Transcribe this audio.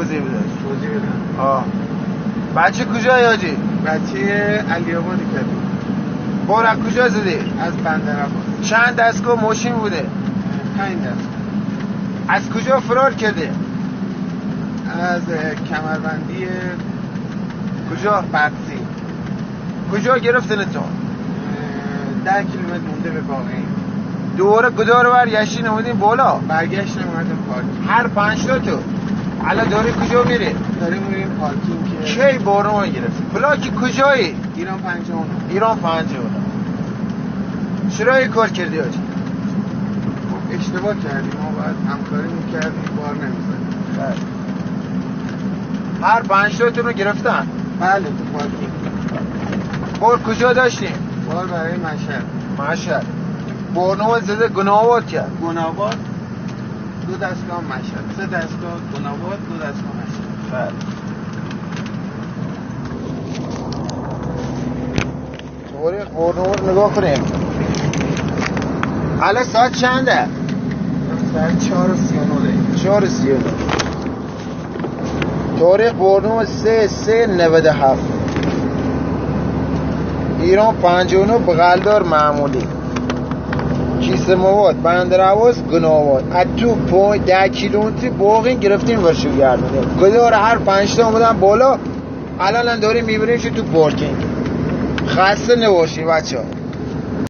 توضیح بده. توضیح بدم. آه. بچه کجایی حاجی؟ بچه علی آبادی کردیم. بار از کجا زدی؟ از بندر عباس. چند دستگاه ماشین بوده؟ 5 دست. از کجا فرار کرده؟ از کمربندی کجا؟ برسی. کجا گرفتن تو؟ 10 کیلومتر مونده به باقی. دوره گدار برگشتی نمودین بالا؟ برگشتم اومدم پارکینگ. هر 5 تا تو؟ الان داری کجا میری؟ داریم میریم پارکینگ که کی بارون گرفت؟ پلاکی کجایی؟ ایران 59. ایران 59. چرا این کار کردی حاجی؟ خب اشتباه کردیم، ما باید همکاری میکردیم، بار نمیزدیم. هر 5 تاتون رو گرفتن؟ بله تو پارکینگ. بار کجا داشتیم؟ بار برای مشهد. مشهد. بارنو زده گناهات کرد. گناباد 2 دستگاه مشهد، 3 دستگاه گناباد، 2 دستگاه مشهد. بله. تاریخ بارنو رو نگاه کنیم. الان ساعت چنده؟ ساعت 4:39. 4:39. تاریخ بارنو 3/3/97. ایران 59 بغلدار معمولی. کیسه مواد بندر عباس گناهات. از تو 10 کیلومتری باقی گرفتیم ورشو گردونه. گدار هر 5 تا اومدن بالا. الان داریم میبریم تو پارکینگ. خسته نباشی بچه‌ها.